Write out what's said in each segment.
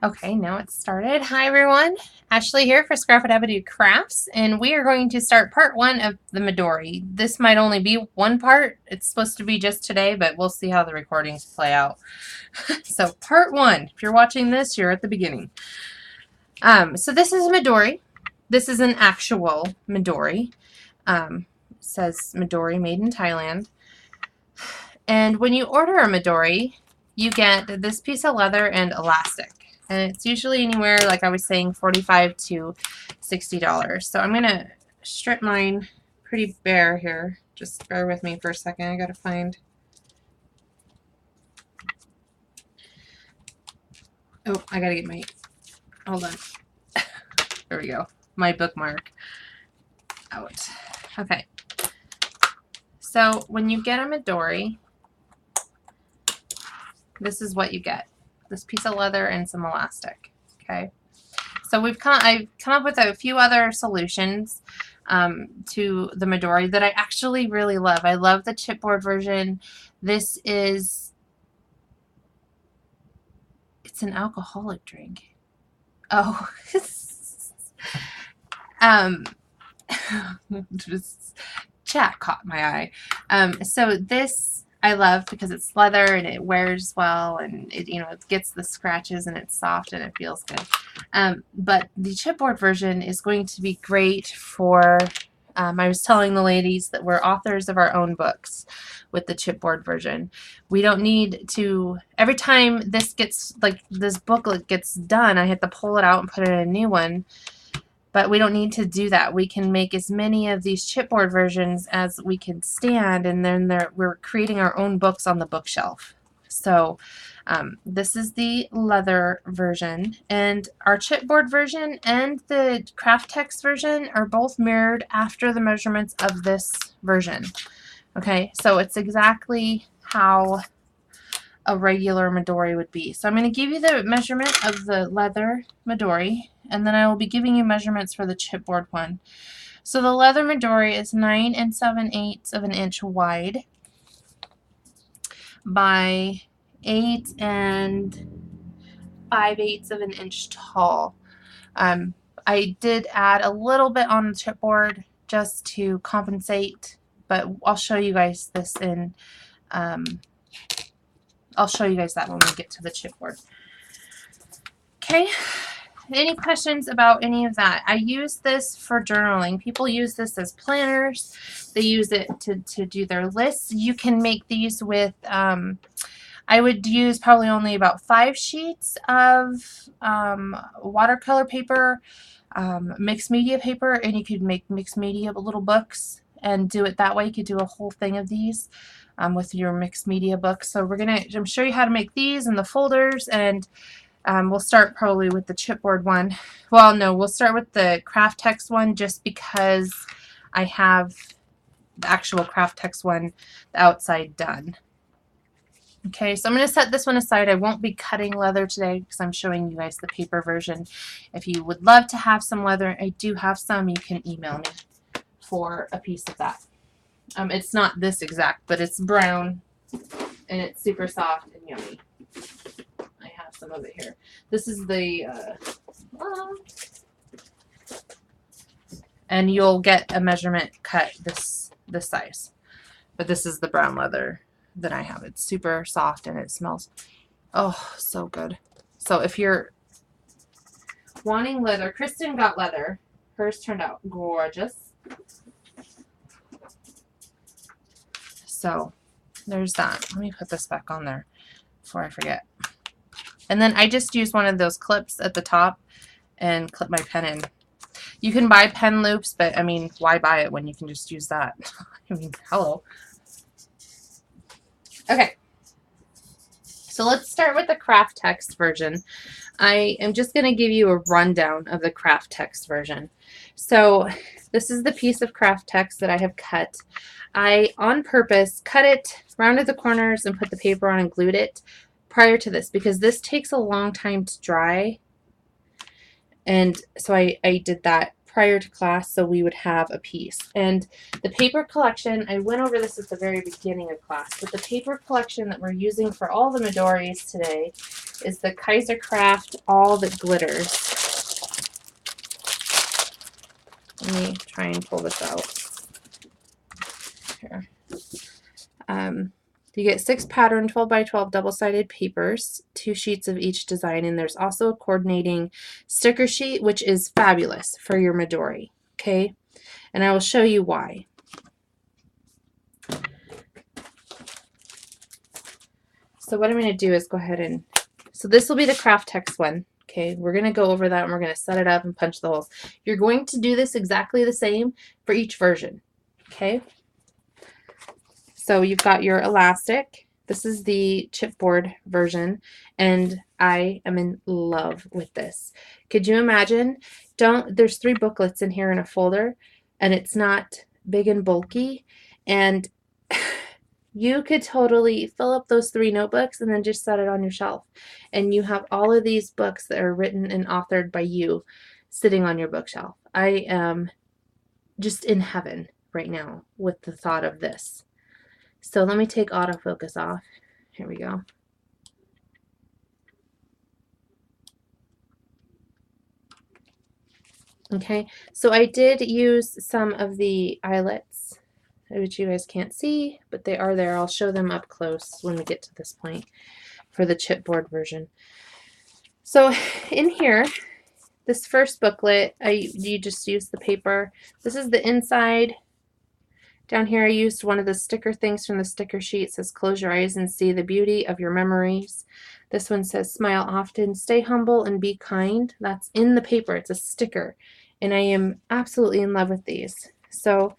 Okay, now it's started. Hi everyone, Ashley here for Scrap It Avenue Crafts, and we are going to start part one of the Midori. This might only be one part. It's supposed to be just today, but we'll see how the recordings play out. So part one, if you're watching this, you're at the beginning. So this is Midori. This is an actual Midori. It says Midori made in Thailand. And when you order a Midori, you get this piece of leather and elastic. And it's usually anywhere, like I was saying, $45 to $60. So I'm going to strip mine pretty bare here. Just bear with me for a second. I got to find... Oh, I got to get my... Hold on. There we go. My bookmark out. Okay. So when you get a Midori, this is what you get. This piece of leather and some elastic. Okay. So I've come up with a few other solutions to the Midori that I actually really love. I love the chipboard version. This is, it's an alcoholic drink. Oh, just chat caught my eye. So this I love because it's leather and it wears well, and it it gets the scratches and it's soft and it feels good. But the chipboard version is going to be great for. I was telling the ladies that we're authors of our own books with the chipboard version. We don't need to, every time this gets, like this booklet gets done, I have to pull it out and put it in a new one. But we don't need to do that. We can make as many of these chipboard versions as we can stand, and then we're creating our own books on the bookshelf. So this is the leather version, and our chipboard version and the craft text version are both mirrored after the measurements of this version. Okay, so it's exactly how a regular Midori would be. So I'm going to give you the measurement of the leather Midori, and then I will be giving you measurements for the chipboard one. So the leather Midori is 9 7/8 of an inch wide by 8 5/8 of an inch tall. I did add a little bit on the chipboard just to compensate, but I'll show you guys this in I'll show you guys that when we get to the chipboard. Okay, any questions about any of that? I use this for journaling. People use this as planners. They use it to do their lists. You can make these with, I would use probably only about 5 sheets of watercolor paper, mixed media paper, and you could make mixed media little books and do it that way. You could do a whole thing of these. With your mixed media book. So I'm show you how to make these and the folders, and we'll start probably with the chipboard one. Well, no, we'll start with the craft text one just because I have the actual craft text one, the outside done. Okay, so I'm going to set this one aside. I won't be cutting leather today because I'm showing you guys the paper version. If you would love to have some leather, I do have some. You can email me for a piece of that. It's not this exact, but it's brown and it's super soft and yummy. I have some of it here. This is the, and you'll get a measurement cut this size. But this is the brown leather that I have. It's super soft and it smells, oh, so good. So if you're wanting leather, Kristen got leather. Hers turned out gorgeous. So there's that. Let me put this back on there before I forget. And then I just use one of those clips at the top and clip my pen in. You can buy pen loops, but I mean, why buy it when you can just use that? I mean, hello. Okay. So let's start with the craft text version. I am just going to give you a rundown of the craft text version. So this is the piece of craft text that I have cut. I, on purpose, cut it, rounded the corners, and put the paper on and glued it prior to this because this takes a long time to dry. And so I did that prior to class so we would have a piece. And the paper collection, I went over this at the very beginning of class, but the paper collection that we're using for all the Midoris today is the Kaiser Craft All That Glitters. Let me try and pull this out. Here. You get 6 pattern 12 by 12 double-sided papers, 2 sheets of each design, and there's also a coordinating sticker sheet, which is fabulous for your Midori, okay? And I will show you why. So what I'm going to do is go ahead and, so this will be the craft text one, okay? We're going to go over that and we're going to set it up and punch the holes. You're going to do this exactly the same for each version, okay? So you've got your elastic. This is the chipboard version, and I am in love with this. Could you imagine? There's 3 booklets in here in a folder, and it's not big and bulky, and you could totally fill up those 3 notebooks and then just set it on your shelf, and you have all of these books that are written and authored by you sitting on your bookshelf. I am just in heaven right now with the thought of this. So let me take autofocus off. Here we go. Okay, so I did use some of the eyelets, which you guys can't see, but they are there. I'll show them up close when we get to this point for the chipboard version. So in here, this first booklet, you just use the paper. This is the inside. Down here I used one of the sticker things from the sticker sheet. It says, close your eyes and see the beauty of your memories. This one says, smile often, stay humble, and be kind. That's in the paper. It's a sticker. And I am absolutely in love with these. So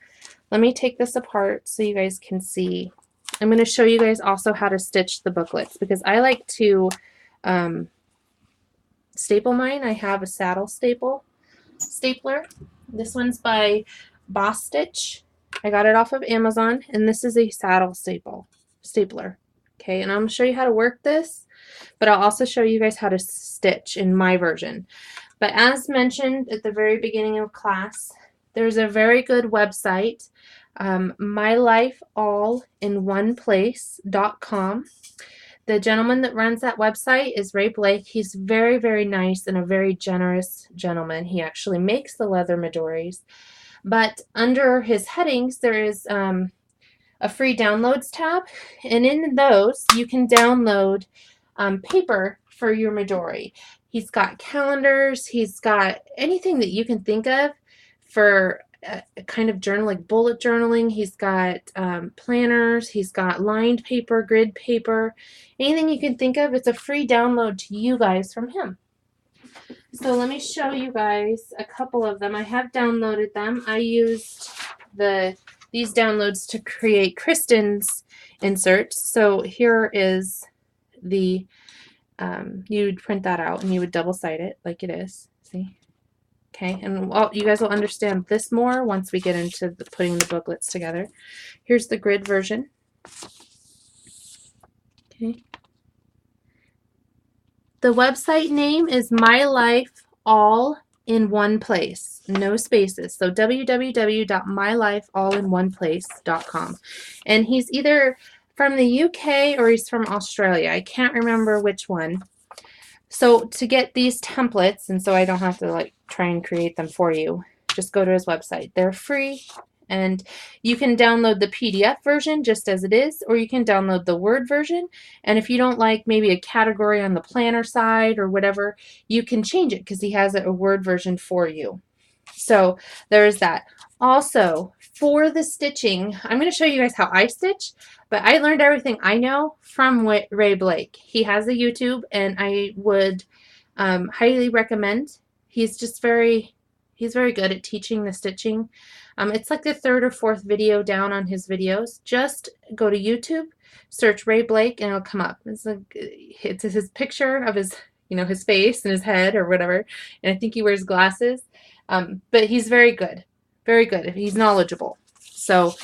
let me take this apart so you guys can see. I'm going to show you guys also how to stitch the booklets because I like to staple mine. I have a saddle stapler. This one's by Boss Stitch. I got it off of Amazon, and this is a saddle stapler. Okay, and I'm going to show you how to work this, but I'll also show you guys how to stitch in my version. But as mentioned at the very beginning of class, there's a very good website, mylifeallinOneplace.com. The gentleman that runs that website is Ray Blake. He's very, very nice and a very generous gentleman. He actually makes the leather Midoris. But under his headings, there is a free downloads tab. And in those, you can download paper for your Midori. He's got calendars. He's got anything that you can think of for a kind of journal, like bullet journaling. He's got planners. He's got lined paper, grid paper, anything you can think of. It's a free download to you guys from him. So let me show you guys a couple of them. I have downloaded them. I used these downloads to create Kristen's inserts. So here is the, you'd print that out and you would double side it like it is. See? Okay, and you guys will understand this more once we get into putting the booklets together. Here's the grid version. Okay. The website name is My Life All in One Place, no spaces. So www.mylifeallinoneplace.com. And he's either from the UK or he's from Australia. I can't remember which one. So to get these templates, and so I don't have to like try and create them for you, just go to his website. They're free. And you can download the PDF version just as it is, or you can download the Word version. And if you don't like maybe a category on the planner side or whatever, you can change it because he has a Word version for you. So there's that. Also, for the stitching, I'm going to show you guys how I stitch, but I learned everything I know from Ray Blake. He has a YouTube, and I would highly recommend. He's very good at teaching the stitching. It's like the 3rd or 4th video down on his videos. Just go to YouTube, search Ray Blake, and it'll come up. It's his picture of his, his face and his head or whatever. And I think he wears glasses. But he's very good. Very good. He's knowledgeable. So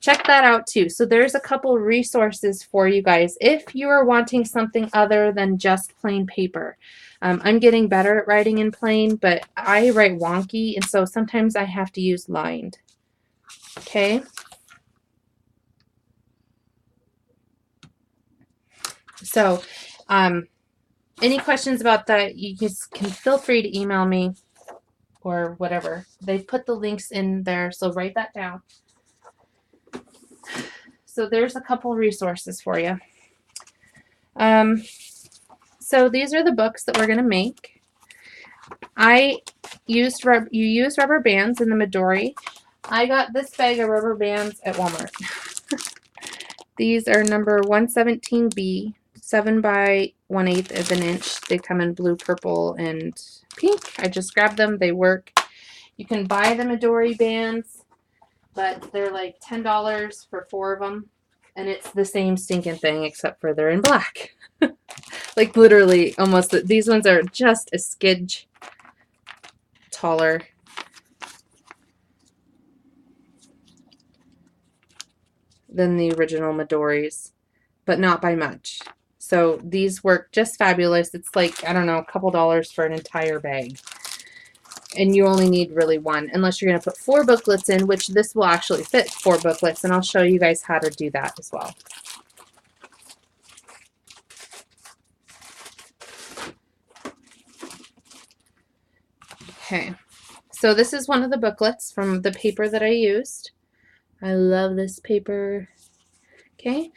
check that out too. So there's a couple resources for you guys if you are wanting something other than just plain paper. I'm getting better at writing in plain, but I write wonky, and so sometimes I have to use lined. Okay. So any questions about that, you just can feel free to email me or whatever. They put the links in there, so write that down. So there's a couple resources for you. So these are the books that we're going to make. You use rubber bands in the Midori. I got this bag of rubber bands at Walmart. These are number 117B, 7 by 1/8 of an inch. They come in blue, purple, and pink. I just grabbed them. They work. You can buy the Midori bands, but they're like $10 for 4 of them. And it's the same stinking thing except for they're in black. Like literally almost. These ones are just a skidge taller. Than the original Midoris, but not by much. So these work just fabulous. It's like, I don't know, a couple dollars for an entire bag. And you only need really one, unless you're going to put 4 booklets in, which this will actually fit 4 booklets, and I'll show you guys how to do that as well. Okay, so this is one of the booklets from the paper that I used. I love this paper. Okay,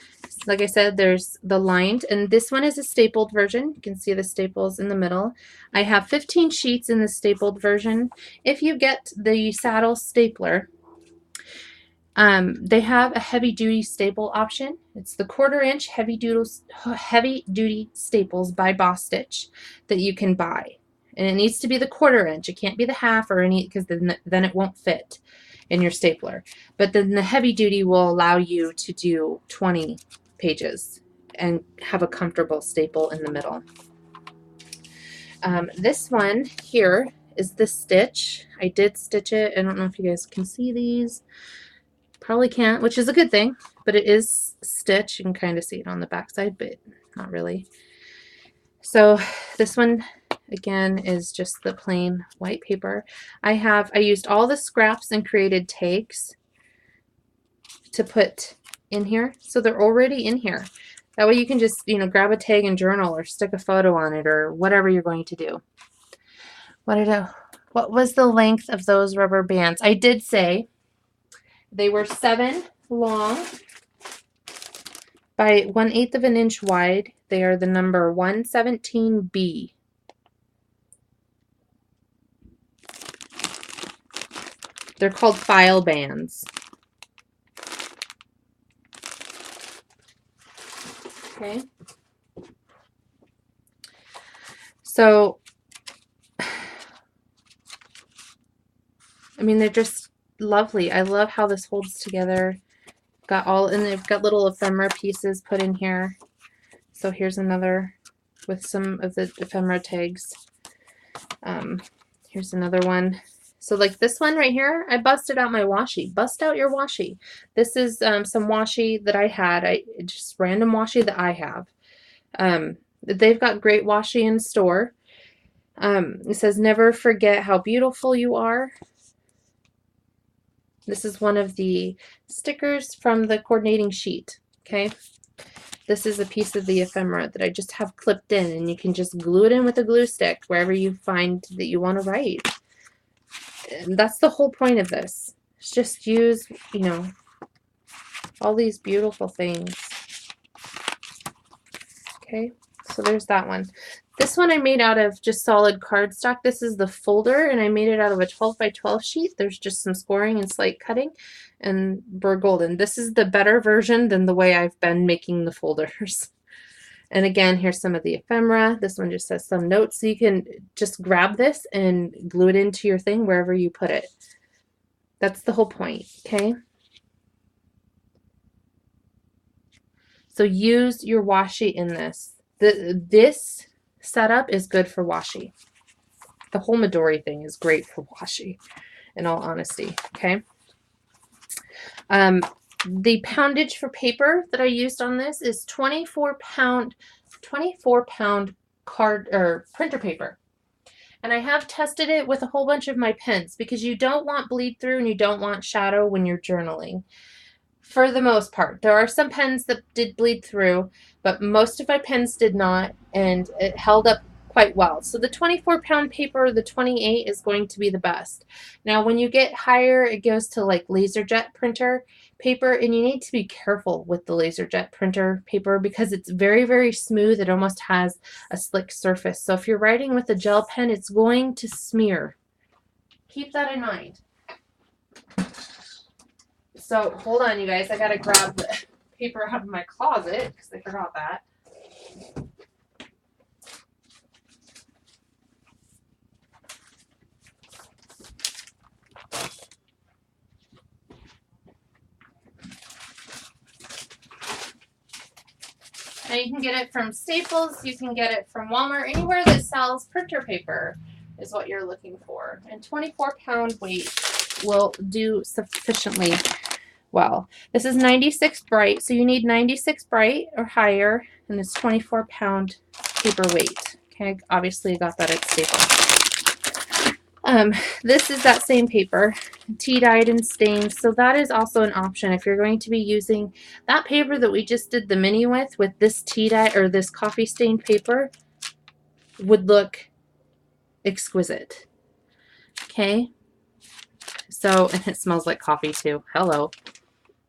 like I said, there's the lined, and this one is a stapled version. You can see the staples in the middle. I have 15 sheets in the stapled version. If you get the saddle stapler, they have a heavy-duty staple option. It's the 1/4 inch heavy-duty staples by Boss Stitch that you can buy. And it needs to be the 1/4 inch. It can't be the half or any, because then it won't fit in your stapler. But then the heavy duty will allow you to do 20 pages and have a comfortable staple in the middle. This one here is the stitch. I did stitch it. I don't know if you guys can see these. Probably can't, which is a good thing, but it is stitch. You can kind of see it on the back side, but not really. So this one again is just the plain white paper. I used all the scraps and created tags to put in here, so they're already in here. That way you can just, grab a tag and journal or stick a photo on it or whatever you're going to do. What was the length of those rubber bands? I did say they were 7 long by 1/8 of an inch wide. They are the number 117B. They're called file bands. Okay. So, I mean, they're just lovely. I love how this holds together. And they've got little ephemera pieces put in here. So here's another with some of the ephemera tags. Here's another one. So like this one right here, I busted out my washi. Bust out your washi. This is some washi that I had. Just random washi that I have. They've got great washi in store. It says, "Never forget how beautiful you are." This is one of the stickers from the coordinating sheet. Okay. This is a piece of the ephemera that I just have clipped in, and you can just glue it in with a glue stick wherever you find that you want to write. And that's the whole point of this. It's just use, all these beautiful things. Okay, so there's that one. This one I made out of just solid cardstock. This is the folder, and I made it out of a 12 by 12 sheet. There's just some scoring and slate cutting and burr golden. This is the better version than the way I've been making the folders. And again, here's some of the ephemera. This one just says some notes. So you can just grab this and glue it into your thing wherever you put it. That's the whole point, okay? So use your washi in this. This setup is good for washi. The whole Midori thing is great for washi, in all honesty, okay? The poundage for paper that I used on this is 24 pound card or printer paper. And I have tested it with a whole bunch of my pens because you don't want bleed through and you don't want shadow when you're journaling. For the most part. There are some pens that did bleed through, but most of my pens did not, and it held up quite well. So the 24-pound paper, the 28 is going to be the best. Now, when you get higher, it goes to like LaserJet printer paper, and you need to be careful with the LaserJet printer paper because it's very, very smooth. It almost has a slick surface. So if you're writing with a gel pen, it's going to smear. Keep that in mind. So hold on, you guys. I gotta grab the paper out of my closet because I forgot that. Now you can get it from Staples. You can get it from Walmart. Anywhere that sells printer paper is what you're looking for. And 24-pound weight will do sufficiently well. This is 96 bright, so you need 96 bright or higher, and it's 24-pound paper weight. Okay, obviously I got that at Staples. This is that same paper, tea-dyed and stained, so that is also an option if you're going to be using that paper that we just did the mini with this tea-dye or this coffee stained paper would look exquisite. Okay, so, and it smells like coffee too. Hello.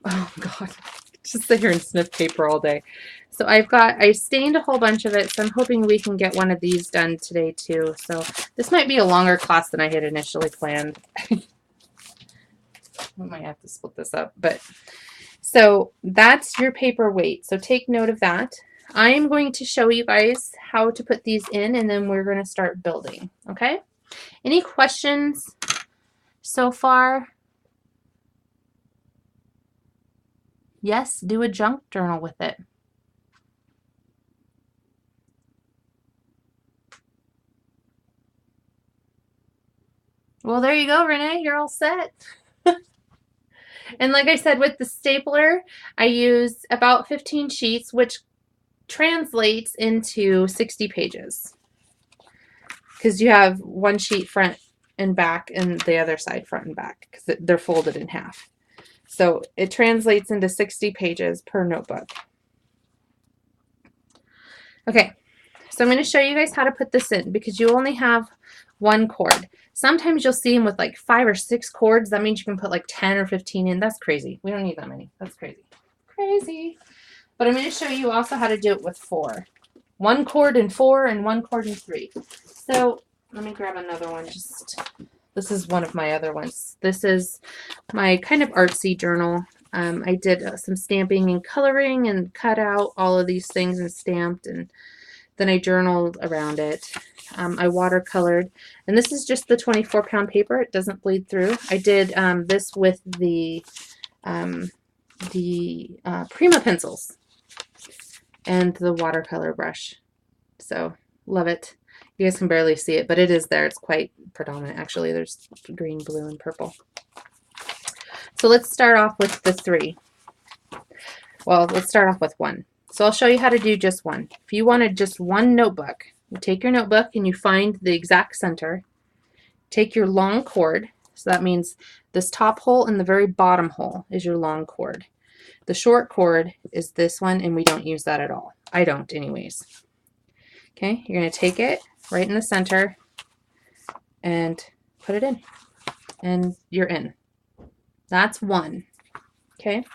Oh God, just sit here and sniff paper all day. So I stained a whole bunch of it, so I'm hoping we can get one of these done today too. So this might be a longer class than I had initially planned. I might have to split this up, but so that's your paper weight. So take note of that. I am going to show you guys how to put these in, and then we're going to start building. Okay? Any questions so far? Yes, do a junk journal with it. Well, there you go, Renee. You're all set. And like I said, with the stapler, I use about 15 sheets, which translates into 60 pages. Because you have one sheet front and back and the other side front and back because they're folded in half. So it translates into 60 pages per notebook. Okay, so I'm going to show you guys how to put this in because you only have one cord. Sometimes you'll see them with like 5 or 6 cords. That means you can put like 10 or 15 in. That's crazy. We don't need that many. That's crazy. Crazy. But I'm going to show you also how to do it with 4. 1 cord and 4 and 1 cord and 3. So let me grab another one. This is one of my other ones. This is my kind of artsy journal. I did some stamping and coloring and cut out all of these things and stamped, and then I journaled around it. I watercolored, and this is just the 24-pound paper. It doesn't bleed through. I did this with the Prima pencils and the watercolor brush. So love it. You guys can barely see it, but it is there. It's quite predominant, actually. There's green, blue, and purple. So let's start off with the 3. Well, let's start off with 1. So I'll show you how to do just 1. If you wanted just 1 notebook, you take your notebook and you find the exact center. Take your long cord. So that means this top hole and the very bottom hole is your long cord. The short cord is this one, and we don't use that at all. I don't anyways. Okay, you're going to take it right in the center and put it in, and you're in. That's 1. Okay,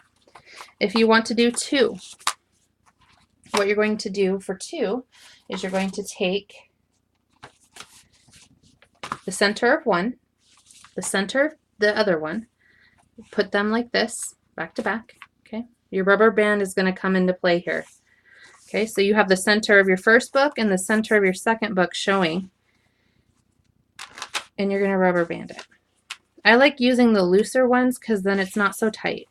if you want to do 2, what you're going to do for 2 is you're going to take the center of one, the center of the other one, put them like this, back to back. Okay, your rubber band is going to come into play here. Okay, so you have the center of your first book and the center of your second book showing, and you're going to rubber band it. I like using the looser ones because then it's not so tight.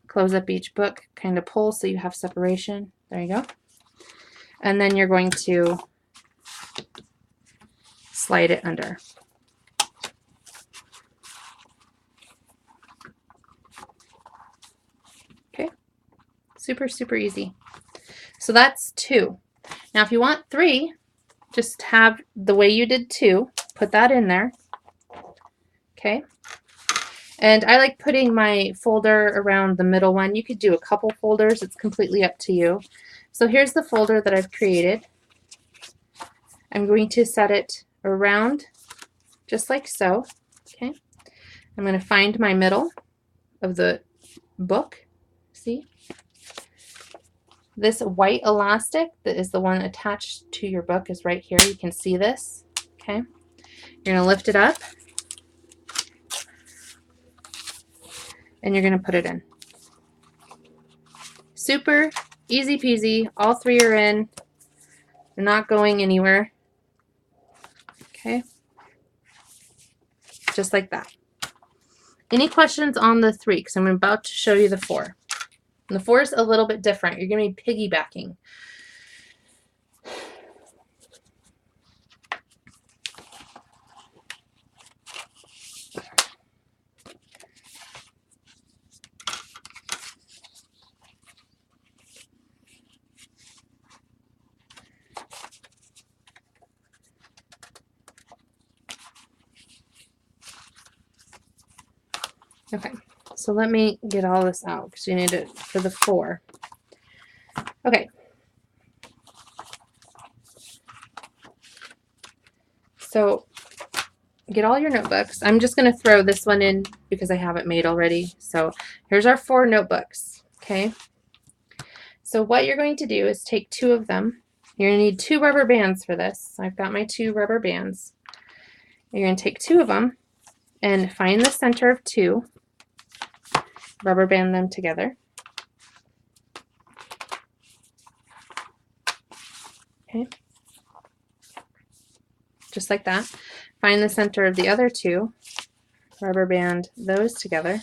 Close up each book, kind of pull so you have separation. There you go. And then you're going to slide it under. Super, super easy. So that's 2. Now if you want 3, just have the way you did 2, put that in there. Okay. And I like putting my folder around the middle one. You could do a couple folders. It's completely up to you. So here's the folder that I've created. I'm going to set it around just like so. Okay. I'm going to find my middle of the book. See? This white elastic that is the one attached to your book is right here. You can see this. Okay. You're going to lift it up. And you're going to put it in. Super easy peasy. All 3 are in. They're not going anywhere. Okay. Just like that. Any questions on the 3? Because I'm about to show you the 4. And the 4 is a little bit different. You're going to be piggybacking. Okay, so let me get all this out because you need it for the 4. Okay. So get all your notebooks. I'm just going to throw this one in because I have it made already. So here's our 4 notebooks. Okay. So what you're going to do is take 2 of them. You're going to need 2 rubber bands for this. I've got my 2 rubber bands. You're going to take 2 of them and find the center of 2. Rubber band them together. Okay. Just like that. Find the center of the other 2. Rubber band those together.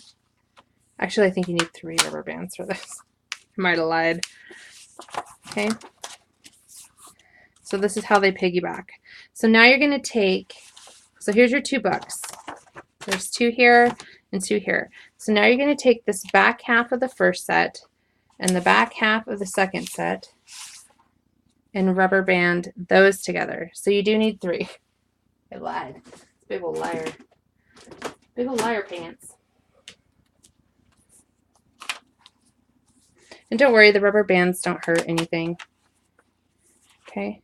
Actually, I think you need 3 rubber bands for this. I might have lied. Okay. So this is how they piggyback. So now you're going to take, so here's your 2 books. There's 2 here and 2 here. So now you're going to take this back half of the first set and the back half of the second set and rubber band those together. So you do need 3. I lied. Big old liar. Big old liar pants. And don't worry, the rubber bands don't hurt anything. Okay.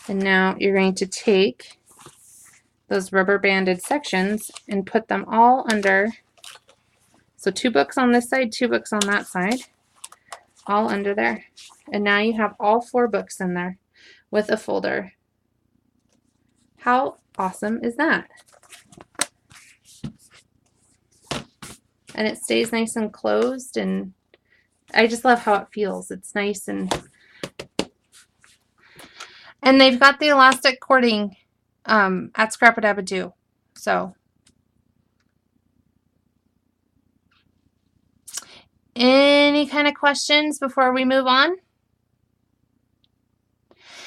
And now you're going to take those rubber banded sections and put them all under. So 2 books on this side, 2 books on that side, all under there. And now you have all 4 books in there with a folder. How awesome is that? And it stays nice and closed, and I just love how it feels. It's nice, and they've got the elastic cording at Scrap-a-Dab-a-Doo. So any kind of questions before we move on?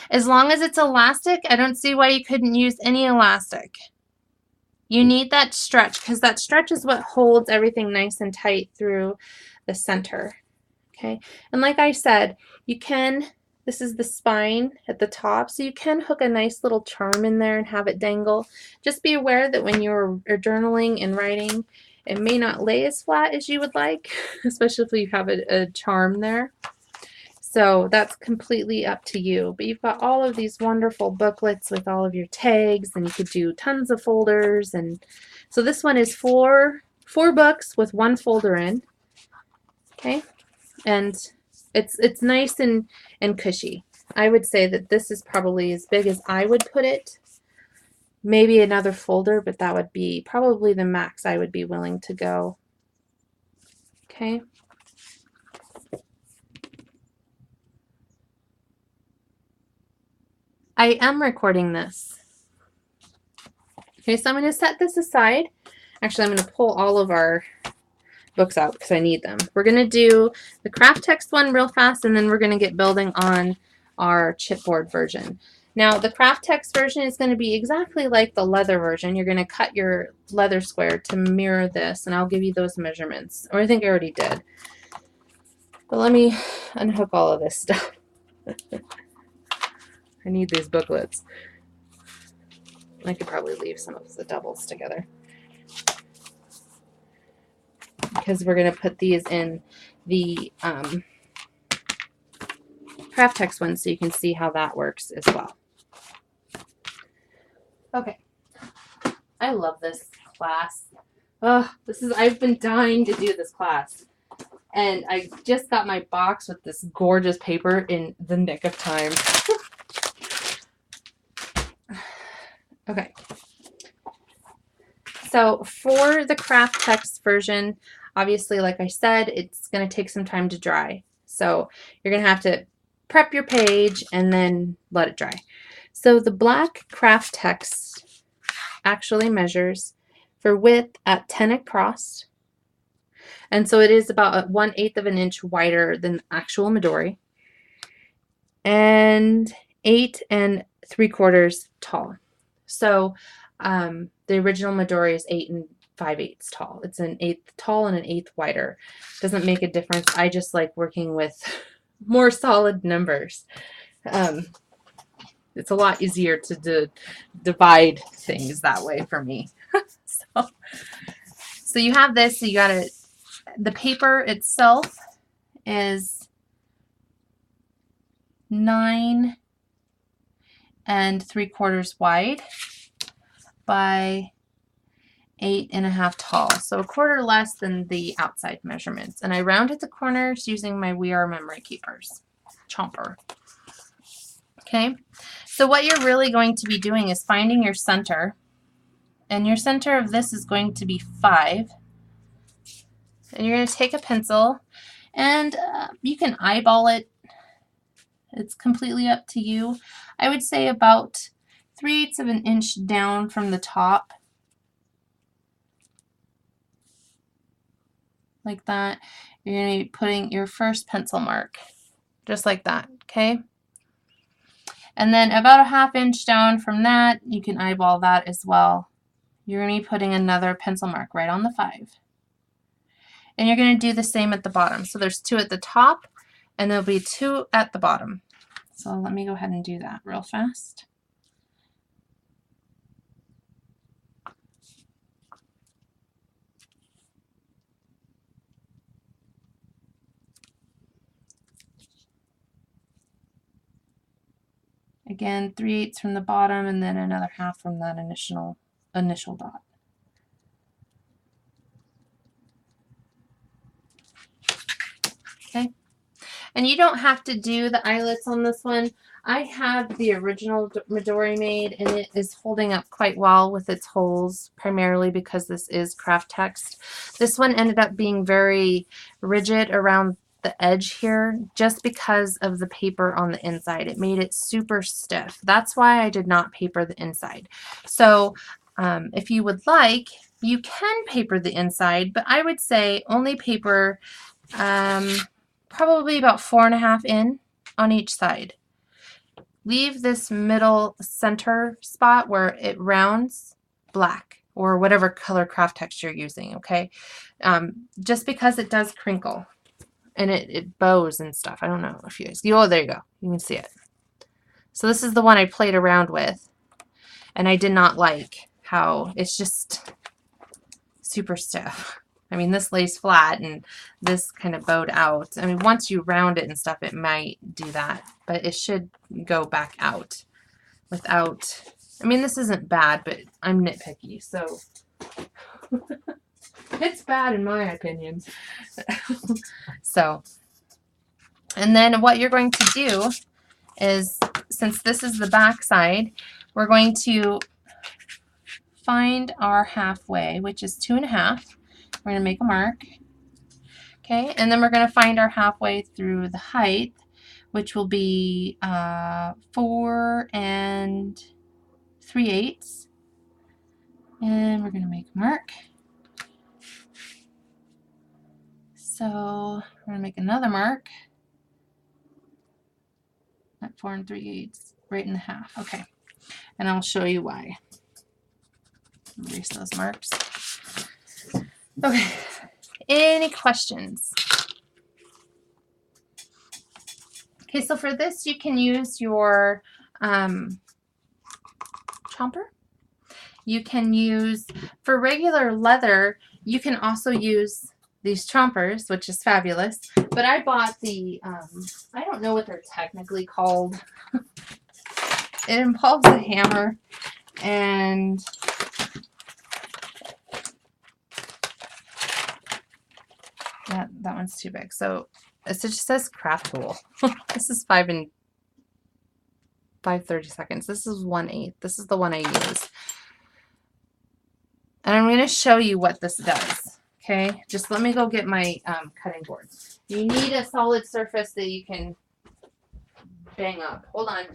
As long as it's elastic, I don't see why you couldn't use any elastic. You need that stretch because that stretch is what holds everything nice and tight through the center. Okay, and like I said, you can, this is the spine at the top, so you can hook a nice little charm in there and have it dangle. Just be aware that when you're journaling and writing, it may not lay as flat as you would like, especially if you have a charm there. So that's completely up to you. But you've got all of these wonderful booklets with all of your tags, and you could do tons of folders. And so this one is four books with 1 folder in. Okay, and it's nice and cushy. I would say that this is probably as big as I would put it. Maybe another folder, but that would be probably the max I would be willing to go. Okay. I am recording this. Okay, so I'm going to set this aside. Actually, I'm going to pull all of our books out because I need them. We're going to do the craft text one real fast, and then we're going to get building on our chipboard version. Now, the craft text version is going to be exactly like the leather version. You're going to cut your leather square to mirror this, and I'll give you those measurements. Or I think I already did. But let me unhook all of this stuff. I need these booklets. I could probably leave some of the doubles together, because we're going to put these in the craft text one so you can see how that works as well. Okay. I love this class. Oh, I've been dying to do this class. And I just got my box with this gorgeous paper in the nick of time. Okay. So for the craft text version, obviously, like I said, it's going to take some time to dry. So you're going to have to prep your page and then let it dry. So the black craft text actually measures for width at 10 across. And so it is about 1/8 of an inch wider than the actual Midori. And 8 3/4 tall. So the original Midori is 8 5/8 tall. It's an 1/8 tall and an 1/8 wider. Doesn't make a difference. I just like working with more solid numbers. It's a lot easier to divide things that way for me. So you have this. So you got to, the paper itself is 9 3/4 wide by 8 1/2 tall, so a quarter less than the outside measurements. And I rounded the corners using my We Are Memory Keepers chomper. Okay, so what you're really going to be doing is finding your center, and your center of this is going to be 5. And you're going to take a pencil, and you can eyeball it. It's completely up to you. I would say about 3/8 of an inch down from the top, like that. You're going to be putting your first pencil mark, just like that, okay? And then about a 1/2 inch down from that, you can eyeball that as well. You're going to be putting another pencil mark right on the 5. And you're going to do the same at the bottom. So there's 2 at the top, and there'll be 2 at the bottom. So let me go ahead and do that real fast. Again, 3/8 from the bottom, and then another 1/2 from that initial dot. Okay, and you don't have to do the eyelets on this one. I have the original Midori made, and it is holding up quite well with its holes, primarily because this is craft text. This one ended up being very rigid around the edge here, just because of the paper on the inside. It made it super stiff. That's why I did not paper the inside. So if you would like, you can paper the inside, but I would say only paper probably about 4.5 in on each side. Leave this middle center spot where it rounds black, or whatever color craft text you're using, okay? Just because it does crinkle and it bows and stuff. I don't know if you guys, oh, there you go. You can see it. So this is the one I played around with, and I did not like how it's just super stiff. I mean, this lays flat and this kind of bowed out. I mean, once you round it and stuff, it might do that, but it should go back out without, I mean, this isn't bad, but I'm nitpicky, so it's bad in my opinion. So, and then what you're going to do is, since this is the back side, we're going to find our halfway, which is 2.5. We're going to make a mark. Okay, and then we're going to find our halfway through the height, which will be 4 3/8. And we're going to make a mark. So we're going to make another mark at 4 3/8, right in the half. Okay, and I'll show you why. Erase those marks. Okay, any questions? Okay, so for this, you can use your chomper. You can use, for regular leather, you can also use these chompers, which is fabulous. But I bought the, I don't know what they're technically called. It involves a hammer and that one's too big. So it just says craft tool. This is 5:30 seconds. This is 1/8. This is the one I use. And I'm going to show you what this does. Okay, just let me go get my cutting board. You need a solid surface that you can bang up. Hold on.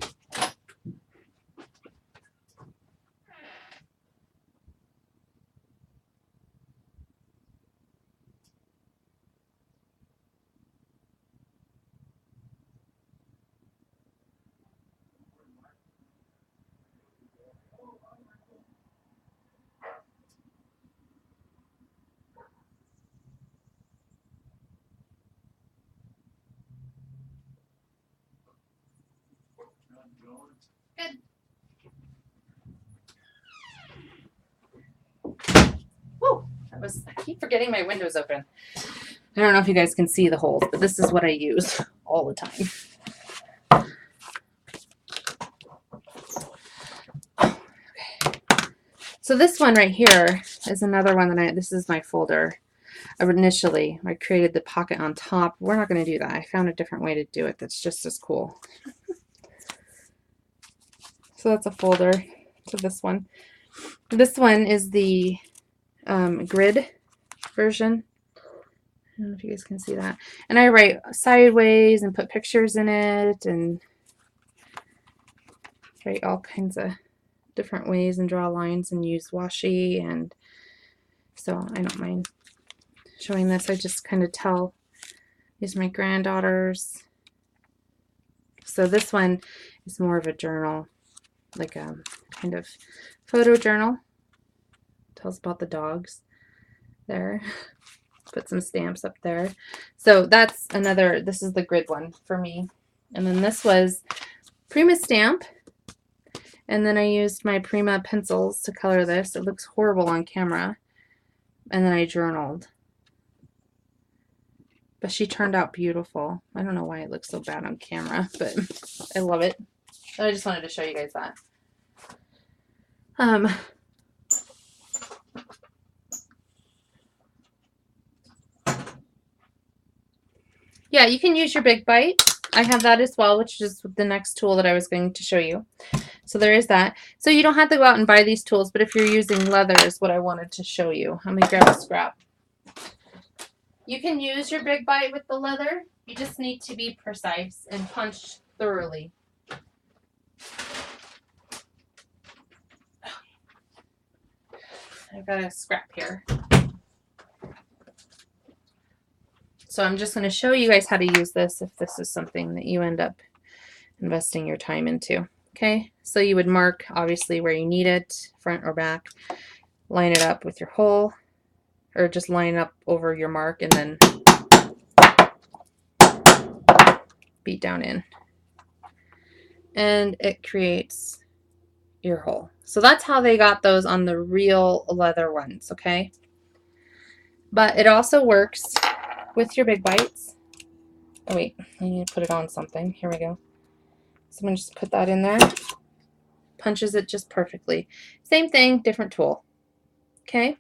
Good. Woo! I keep forgetting my window's open. I don't know if you guys can see the holes, but this is what I use all the time. Okay. So this one right here is another one that this is my folder. Initially, I created the pocket on top. We're not going to do that. I found a different way to do it that's just as cool. So that's a folder to this one. This one is the grid version. I don't know if you guys can see that. And I write sideways and put pictures in it and write all kinds of different ways and draw lines and use washi. And so I don't mind showing this. I just kind of tell these are my granddaughters. So this one is more of a journal, like a kind of photo journal. Tells about the dogs there. Put some stamps up there. So that's another, this is the grid one for me. And then this was Prima stamp. And then I used my Prima pencils to color this. It looks horrible on camera. And then I journaled. But she turned out beautiful. I don't know why it looks so bad on camera, but I love it. I just wanted to show you guys that. Yeah, you can use your Big Bite. I have that as well, which is the next tool that I was going to show you. So there is that. So you don't have to go out and buy these tools, but if you're using leather is what I wanted to show you. Let me grab a scrap. You can use your Big Bite with the leather. You just need to be precise and punch thoroughly. I've got a scrap here. So I'm just going to show you guys how to use this if this is something that you end up investing your time into. Okay, so you would mark obviously where you need it, front or back, line it up with your hole, or just line it up over your mark and then beat down in. And it creates your hole. So that's how they got those on the real leather ones, okay? But it also works with your Big Bites. Oh wait, I need to put it on something. Here we go. So I'm going to just put that in there. Punches it just perfectly. Same thing, different tool. Okay?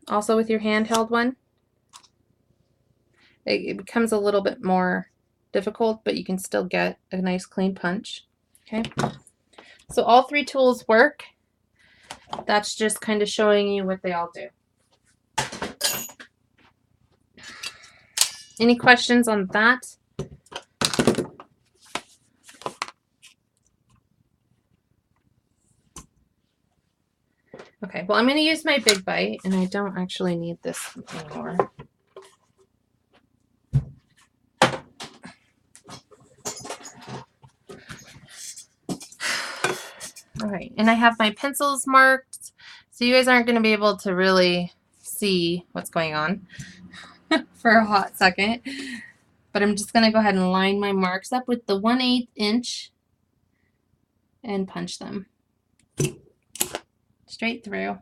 Also with your handheld one, it becomes a little bit more difficult, but you can still get a nice clean punch. Okay? So all three tools work. That's just kind of showing you what they all do. Any questions on that? Okay, well, I'm going to use my Big Bite, and I don't actually need this anymore. All right, and I have my pencils marked, so you guys aren't going to be able to really see what's going on for a hot second. But I'm just going to go ahead and line my marks up with the 1/8 inch and punch them straight through.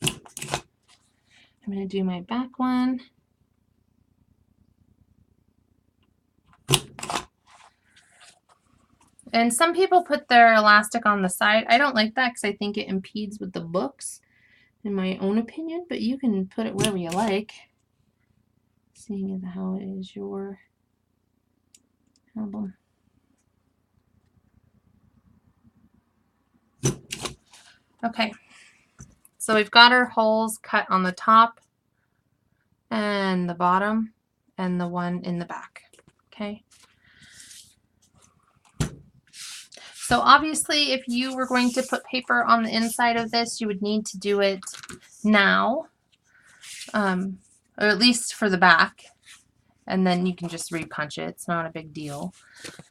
I'm going to do my back one. And some people put their elastic on the side. I don't like that because I think it impedes with the books, in my own opinion, but you can put it wherever you like, seeing as how it is your album. Okay, so we've got our holes cut on the top and the bottom and the one in the back. Okay. So obviously, if you were going to put paper on the inside of this, you would need to do it now, or at least for the back, and then you can just repunch it. It's not a big deal.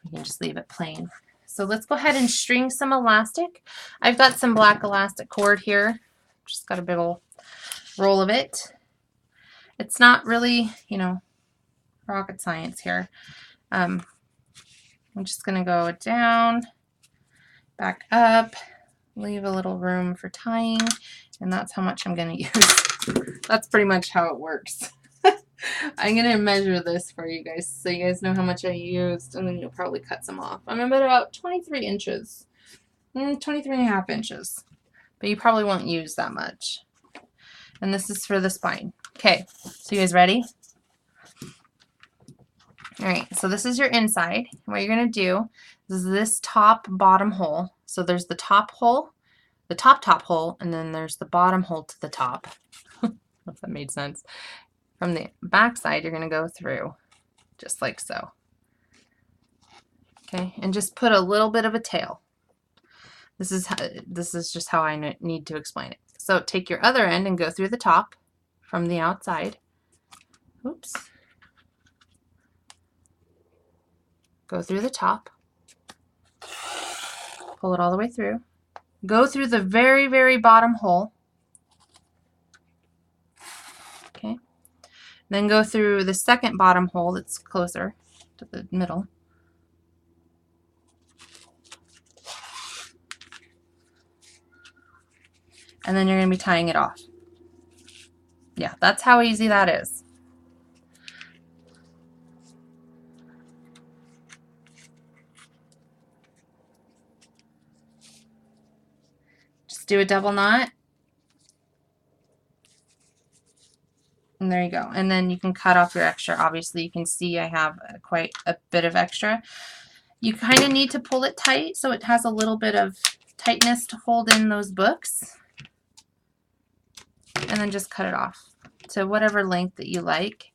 You can just leave it plain. So let's go ahead and string some elastic. I've got some black elastic cord here. Just got a big old roll of it. It's not really, you know, rocket science here. I'm just going to go down, back up, leave a little room for tying, and that's how much I'm going to use. That's pretty much how it works. I'm going to measure this for you guys so you guys know how much I used, and then you'll probably cut some off. I'm about 23 inches, 23.5 inches, but you probably won't use that much. And this is for the spine. Okay, so you guys ready? All right, so this is your inside. What you're going to do is this top bottom hole. So there's the top hole, the top hole, and then there's the bottom hole to the top. If that made sense. From the back side, you're going to go through just like so. Okay, and just put a little bit of a tail. This is just how I need to explain it. So take your other end and go through the top from the outside. Oops. Go through the top. Pull it all the way through. Go through the very, very bottom hole. Okay. Then go through the second bottom hole that's closer to the middle. And then you're going to be tying it off. Yeah, that's how easy that is. Just do a double knot. And there you go. And then you can cut off your extra. Obviously, you can see I have quite a bit of extra. You kind of need to pull it tight so it has a little bit of tightness to hold in those books. And then just cut it off to whatever length that you like.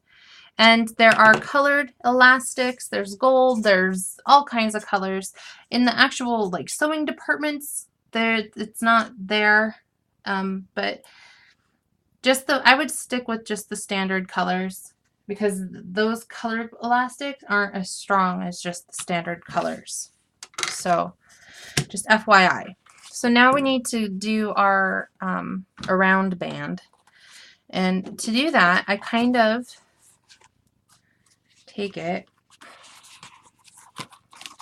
And there are colored elastics. There's gold. There's all kinds of colors. In the actual like sewing departments, it's not there. But just I would stick with just the standard colors because those colored elastics aren't as strong as just the standard colors. So just FYI. So now we need to do our around band. And to do that, I kind of take it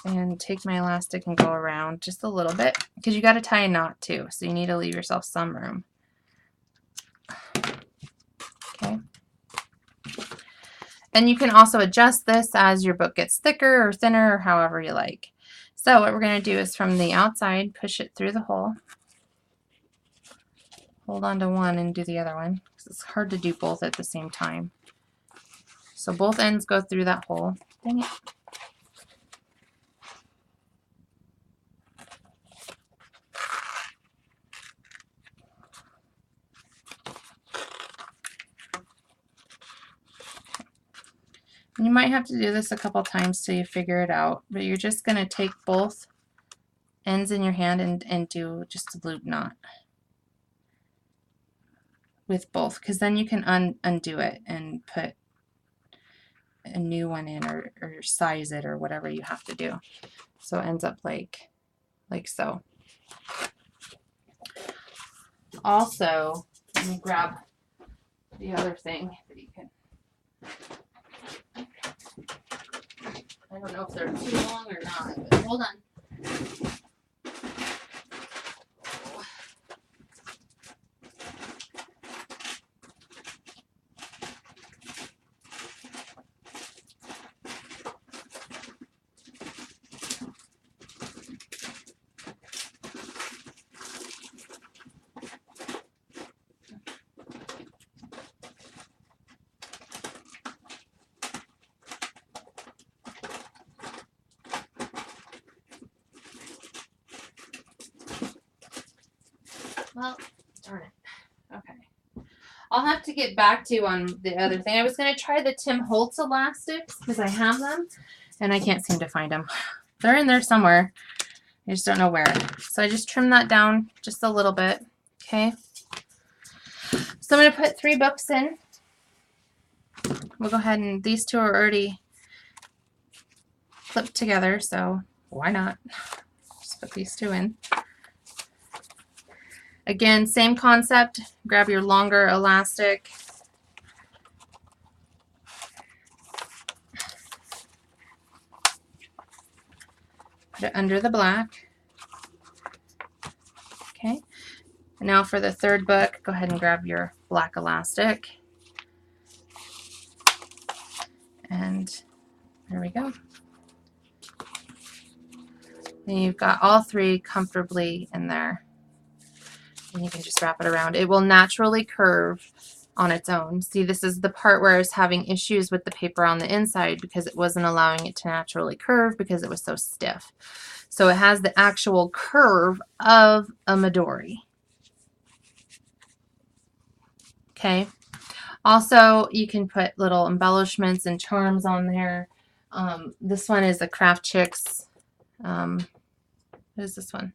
and take my elastic and go around just a little bit because you got to tie a knot too. So you need to leave yourself some room. Okay. And you can also adjust this as your book gets thicker or thinner or however you like. So what we're going to do is from the outside, push it through the hole. Hold on to one and do the other one because it's hard to do both at the same time. So both ends go through that hole. Dang it. You might have to do this a couple times till you figure it out, but you're just going to take both ends in your hand and do just a loop knot with both, because then you can undo it and put a new one in or size it or whatever you have to do. So it ends up like so. also, let me grab the other thing that you can. I don't know if they're too long or not, but hold on. Well, darn it. Okay. I'll have to get back to you on the other thing. I was going to try the Tim Holtz elastics because I have them and I can't seem to find them. They're in there somewhere. I just don't know where. So I just trimmed that down just a little bit. Okay. So I'm going to put 3 books in. We'll go ahead and these 2 are already clipped together, so why not? Just put these 2 in. Again, same concept. Grab your longer elastic. Put it under the black. Okay. And now for the 3rd book, go ahead and grab your black elastic. And there we go. And you've got all 3 comfortably in there. And you can just wrap it around. It will naturally curve on its own. See, this is the part where I was having issues with the paper on the inside because it wasn't allowing it to naturally curve because it was so stiff. So it has the actual curve of a Midori. Okay. Also, you can put little embellishments and charms on there. This one is a Craft Chicks. What is this one?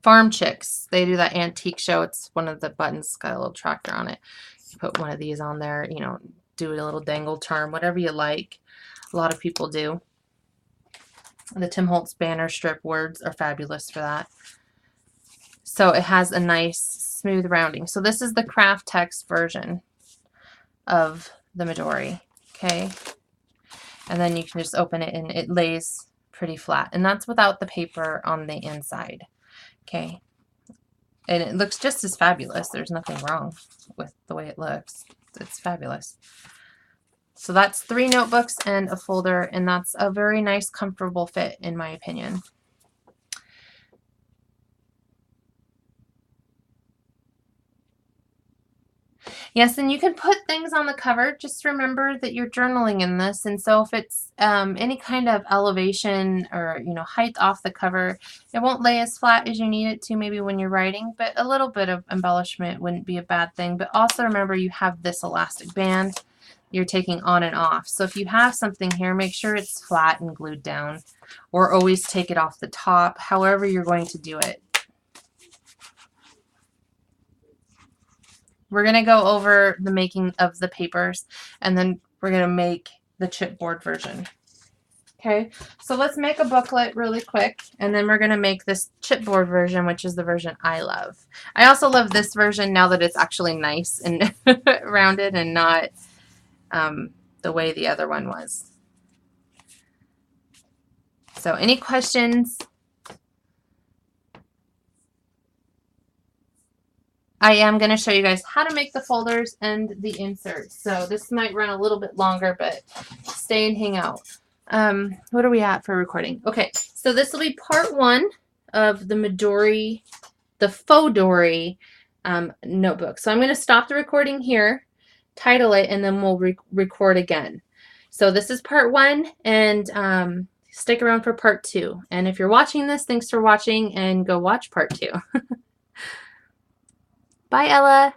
Farm Chicks. They do that antique show. It's one of the buttons got a little tractor on it. You put one of these on there, you know, do a little dangle charm, whatever you like. A lot of people do. The Tim Holtz banner strip words are fabulous for that. So it has a nice smooth rounding. So this is the craft text version of the Midori. Okay. And then you can just open it and it lays pretty flat. And that's without the paper on the inside. Okay, and it looks just as fabulous. There's nothing wrong with the way it looks. It's fabulous. So that's 3 notebooks and a folder, and that's a very nice, comfortable fit, in my opinion. Yes, and you can put things on the cover. Just remember that you're journaling in this, and so if it's any kind of elevation or, you know, height off the cover, it won't lay as flat as you need it to maybe when you're writing, but a little bit of embellishment wouldn't be a bad thing. But also remember you have this elastic band you're taking on and off. So if you have something here, make sure it's flat and glued down, or always take it off the top, however you're going to do it. We're going to go over the making of the papers, and then we're going to make the chipboard version. Okay, so let's make a booklet really quick, and then we're going to make this chipboard version, which is the version I love. I also love this version now that it's actually nice and rounded and not the way the other one was. So any questions? I am going to show you guys how to make the folders and the inserts. So this might run a little bit longer, but stay and hang out. What are we at for recording? Okay, so this will be part 1 of the Midori, the fauxdori notebook. So I'm going to stop the recording here, title it, and then we'll record again. So this is part 1, and stick around for part 2. And if you're watching this, thanks for watching, and go watch part 2. Bye, Ella.